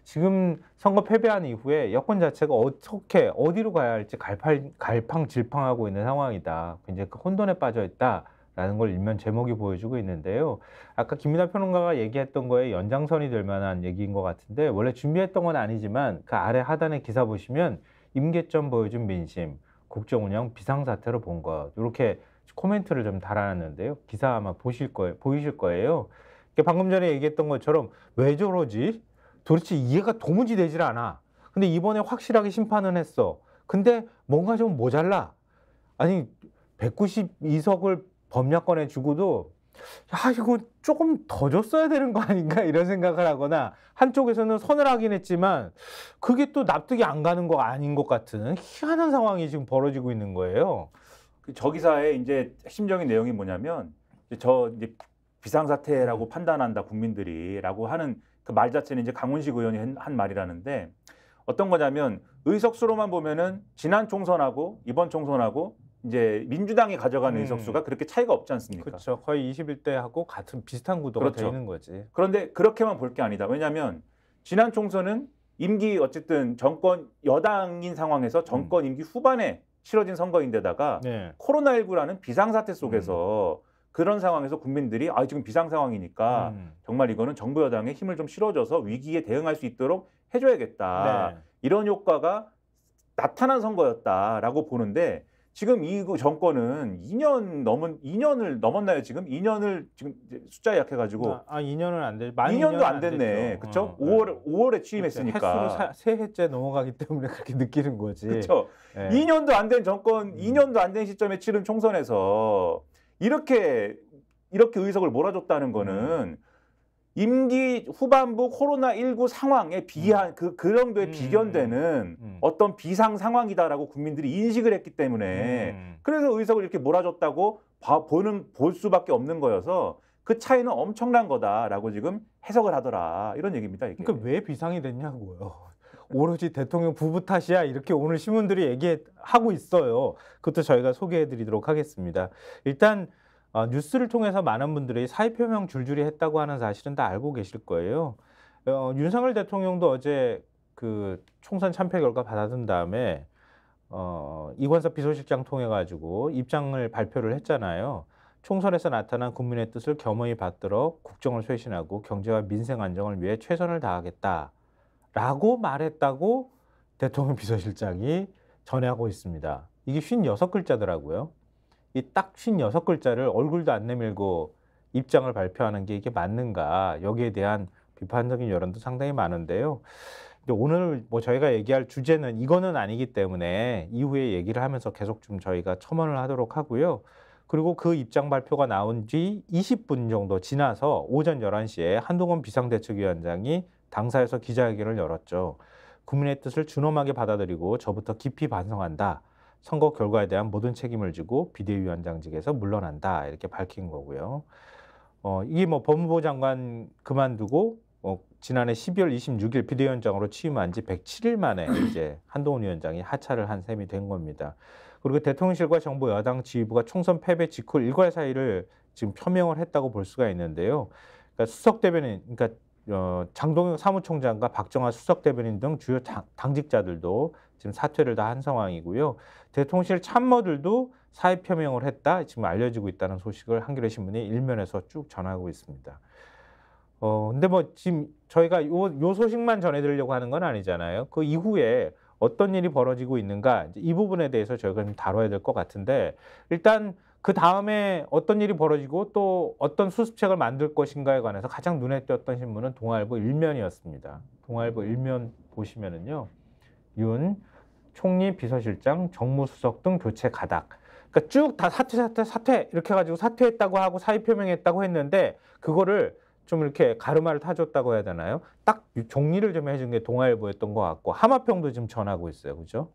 지금 선거 패배한 이후에 여권 자체가 어떻게 어디로 가야 할지 갈팡질팡하고 있는 상황이다. 굉장히 그 혼돈에 빠져 있다라는 걸 일면 제목이 보여주고 있는데요. 아까 김민하 평론가가 얘기했던 거에 연장선이 될 만한 얘기인 것 같은데 원래 준비했던 건 아니지만 그 아래 하단의 기사 보시면 임계점 보여준 민심, 국정운영 비상사태로 본 것 이렇게 코멘트를 좀 달아놨는데요. 기사 아마 보이실 거예요. 방금 전에 얘기했던 것처럼 왜 저러지? 도대체 이해가 도무지 되질 않아. 근데 이번에 확실하게 심판은 했어. 근데 뭔가 좀 모자라. 아니 192석을 범야권에 주고도 야 이거 조금 더 줬어야 되는 거 아닌가 이런 생각을 하거나 한쪽에서는 선을 하긴 했지만 그게 또 납득이 안 가는 거 아닌 것 같은 희한한 상황이 지금 벌어지고 있는 거예요. 저 기사의 이제 핵심적인 내용이 뭐냐면 이제 비상사태라고 판단한다 국민들이라고 하는 그 말 자체는 이제 강훈식 의원이 한 말이라는데 어떤 거냐면 의석수로만 보면은 지난 총선하고 이번 총선하고 이제 민주당이 가져가는 의석수가 그렇게 차이가 없지 않습니까? 그렇죠. 거의 21대하고 같은 비슷한 구도가 그렇죠. 되는 거지. 그런데 그렇게만 볼 게 아니다. 왜냐하면 지난 총선은 임기 어쨌든 정권 여당인 상황에서 정권 임기 후반에 치러진 선거인데다가 네. 코로나19라는 비상사태 속에서 그런 상황에서 국민들이 지금 비상 상황이니까 정말 이거는 정부 여당에 힘을 좀 실어줘서 위기에 대응할 수 있도록 해줘야겠다. 네. 이런 효과가 나타난 선거였다라고 보는데 지금 이 정권은 2년을 넘었나요 지금? 2년을 지금 숫자 약해가지고 2년은 안 돼. 2년도 안 됐네. 그렇죠? 5월에 취임했으니까. 횟수로 세 해째 넘어가기 때문에 그렇게 느끼는 거지. 그렇죠. 네. 2년도 안 된 정권, 2년도 안 된 시점에 치른 총선에서 이렇게 의석을 몰아줬다는 거는 임기 후반부 코로나19 상황에 비한 그 정도에 비견되는 어떤 비상 상황이다라고 국민들이 인식을 했기 때문에 그래서 의석을 이렇게 몰아줬다고 볼 수밖에 없는 거여서 그 차이는 엄청난 거다라고 지금 해석을 하더라. 이런 얘기입니다. 이게. 그러니까 왜 비상이 됐냐고요. 오로지 대통령 부부 탓이야 이렇게 오늘 신문들이 얘기하고 있어요. 그것도 저희가 소개해드리도록 하겠습니다. 일단 뉴스를 통해서 많은 분들이 사의표명 줄줄이 했다고 하는 사실은 다 알고 계실 거예요. 윤석열 대통령도 어제 그 총선 참패 결과 받아든 다음에 이관섭 비서실장 통해 가지고 입장을 발표를 했잖아요. 총선에서 나타난 국민의 뜻을 겸허히 받들어 국정을 쇄신하고 경제와 민생 안정을 위해 최선을 다하겠다라고 말했다고 대통령 비서실장이 전해하고 있습니다. 이게 56글자더라고요. 이 딱 56글자를 얼굴도 안 내밀고 입장을 발표하는 게 이게 맞는가 여기에 대한 비판적인 여론도 상당히 많은데요. 오늘 뭐 저희가 얘기할 주제는 이거는 아니기 때문에 이후에 얘기를 하면서 계속 좀 저희가 첨언을 하도록 하고요. 그리고 그 입장 발표가 나온 지 20분 정도 지나서 오전 11시에 한동훈 비상대책위원장이 당사에서 기자회견을 열었죠. 국민의 뜻을 준엄하게 받아들이고 저부터 깊이 반성한다. 선거 결과에 대한 모든 책임을 지고 비대위원장직에서 물러난다. 이렇게 밝힌 거고요. 이게 뭐 법무부 장관 그만두고 지난해 12월 26일 비대위원장으로 취임한 지 107일 만에 이제 한동훈 위원장이 하차를 한 셈이 된 겁니다. 그리고 대통령실과 정부 여당 지휘부가 총선 패배 직후 일괄 사의를 지금 표명을 했다고 볼 수가 있는데요. 그러니까 수석 대변인, 그러니까 장동영 사무총장과 박정아 수석 대변인 등 주요 당직자들도 지금 사퇴를 다 한 상황이고요. 대통령실 참모들도 사의 표명을 했다 지금 알려지고 있다는 소식을 한겨레 신문이 일면에서 쭉 전하고 있습니다. 근데 뭐 지금 저희가 요 소식만 전해드리려고 하는 건 아니잖아요. 그 이후에 어떤 일이 벌어지고 있는가 이 부분에 대해서 저희가 좀 다뤄야 될 것 같은데 일단 그 다음에 어떤 일이 벌어지고 또 어떤 수습책을 만들 것인가에 관해서 가장 눈에 띄었던 신문은 동아일보 일면이었습니다. 동아일보 일면 보시면은요, 윤 총리 비서실장 정무수석 등 교체 가닥. 그러니까 쭉 다 사퇴 이렇게 해가지고 사퇴했다고 하고 사의 표명했다고 했는데 그거를 좀 이렇게 가르마를 타줬다고 해야 되나요? 딱 정리를 좀 해준 게 동아일보였던 것 같고 하마평도 지금 전하고 있어요, 그죠?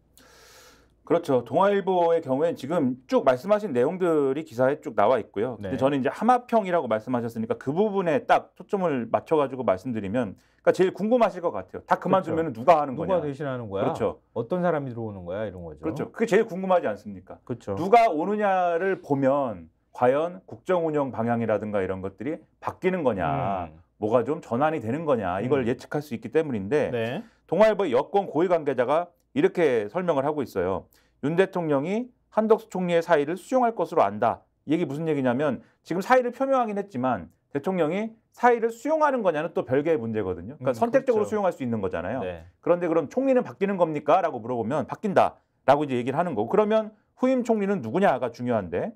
그렇죠. 동아일보의 경우엔 지금 쭉 말씀하신 내용들이 기사에 쭉 나와 있고요. 근데 저는 이제 하마평이라고 말씀하셨으니까 그 부분에 딱 초점을 맞춰가지고 말씀드리면, 그러니까 제일 궁금하실 것 같아요. 다 그만두면 누가 하는 거냐? 누가 대신하는 거야? 그렇죠. 어떤 사람이 들어오는 거야? 이런 거죠. 그렇죠. 그게 제일 궁금하지 않습니까? 그렇죠. 누가 오느냐를 보면 과연 국정 운영 방향이라든가 이런 것들이 바뀌는 거냐, 뭐가 좀 전환이 되는 거냐 이걸 예측할 수 있기 때문인데 네. 동아일보 여권 고위 관계자가 이렇게 설명을 하고 있어요. 윤 대통령이 한덕수 총리의 사의를 수용할 것으로 안다. 이 얘기 무슨 얘기냐면 지금 사의를 표명하긴 했지만 대통령이 사의를 수용하는 거냐는 또 별개의 문제거든요. 그러니까 선택적으로 그렇죠. 수용할 수 있는 거잖아요. 네. 그런데 그럼 총리는 바뀌는 겁니까? 라고 물어보면 바뀐다라고 이제 얘기를 하는 거고 그러면 후임 총리는 누구냐가 중요한데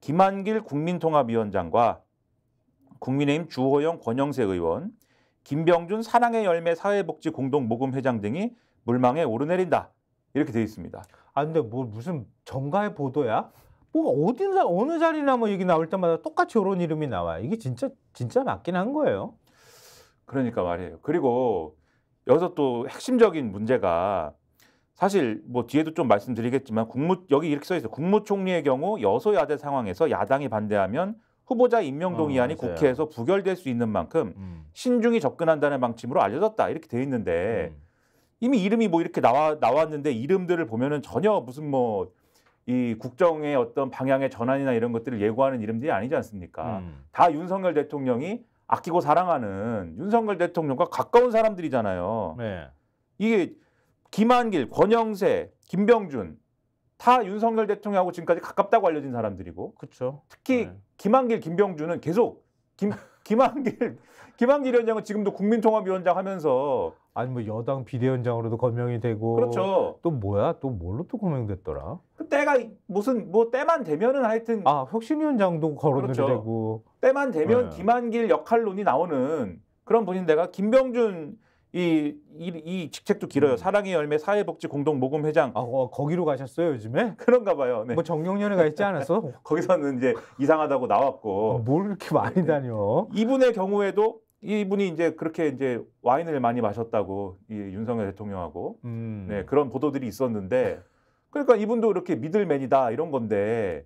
김한길 국민통합위원장과 국민의힘 주호영 권영세 의원, 김병준 사랑의 열매 사회복지 공동모금회장 등이 물망에 오르내린다. 이렇게 돼 있습니다. 아 근데 뭐 무슨 정가의 보도야? 뭐 어느 자리나 뭐 얘기 나올 때마다 똑같이 이런 이름이 나와. 이게 진짜 맞긴 한 거예요. 그러니까 말이에요. 그리고 여기서 또 핵심적인 문제가 사실 뭐 뒤에도 좀 말씀드리겠지만 여기 이렇게 써 있어요. 국무총리의 경우 여소야대 상황에서 야당이 반대하면 후보자 임명 동의안이 맞아요. 국회에서 부결될 수 있는 만큼 신중히 접근한다는 방침으로 알려졌다. 이렇게 돼 있는데 이미 이름이 뭐 이렇게 나왔는데 이름들을 보면은 전혀 무슨 뭐 이 국정의 어떤 방향의 전환이나 이런 것들을 예고하는 이름들이 아니지 않습니까? 다 윤석열 대통령이 아끼고 사랑하는 윤석열 대통령과 가까운 사람들이잖아요. 네. 이게 김한길, 권영세, 김병준 다 윤석열 대통령하고 지금까지 가깝다고 알려진 사람들이고 그렇죠. 특히 네. 김한길, 김병준은 계속 김한길 위원장은 지금도 국민통합위원장 하면서 아니 뭐 여당 비대위원장으로도 거명이 되고 그렇죠. 또 뭐야? 또 뭘로 또 거명됐더라? 그 때가 무슨 뭐 때만 되면은 하여튼 혁신위원장도 거론이 그렇죠. 되고 때만 되면 네. 김한길 역할론이 나오는 그런 분인데가 김병준 이 직책도 길어요. 사랑의 열매 사회복지 공동모금회장 거기로 가셨어요 요즘에? 그런가 봐요. 네. 뭐 정경련에 가 있지 않았어? 거기서는 이제 이상하다고 나왔고 뭘 이렇게 많이 다녀? 이분의 경우에도 이분이 이제 그렇게 이제 와인을 많이 마셨다고 이 윤석열 대통령하고 네, 그런 보도들이 있었는데 그러니까 이분도 이렇게 미들맨이다 이런 건데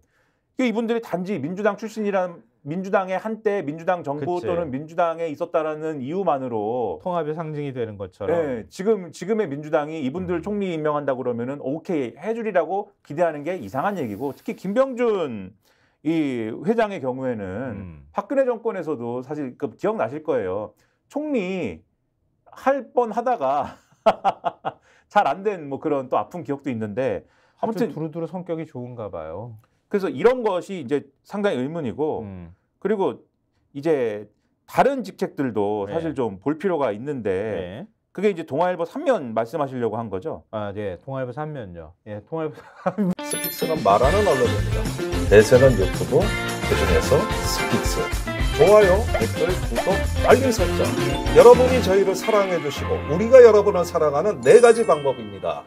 이분들이 단지 민주당 출신이란 민주당의 한때 민주당 정부 그치. 또는 민주당에 있었다라는 이유만으로 통합의 상징이 되는 것처럼. 네, 지금의 민주당이 이분들 총리 임명한다 그러면은 오케이 해주리라고 기대하는 게 이상한 얘기고 특히 김병준 이 회장의 경우에는 박근혜 정권에서도 사실 그 기억나실 거예요. 총리 할 뻔하다가 잘 안 된 뭐 그런 또 아픈 기억도 있는데 아무튼 두루두루 성격이 좋은가 봐요. 그래서 이런 것이 이제 상당히 의문이고 그리고 이제 다른 직책들도 네. 사실 좀 볼 필요가 있는데 네. 그게 이제 동아일보 3면 말씀하시려고 한 거죠. 네. 동아일보 3면요. 예, 동아일보 스픽스는 말하는 언론입니다. 대세는 유튜브, 그중에서 스픽스. 좋아요, 댓글, 구독, 알림 설정. 여러분이 저희를 사랑해 주시고 우리가 여러분을 사랑하는 4가지 방법입니다.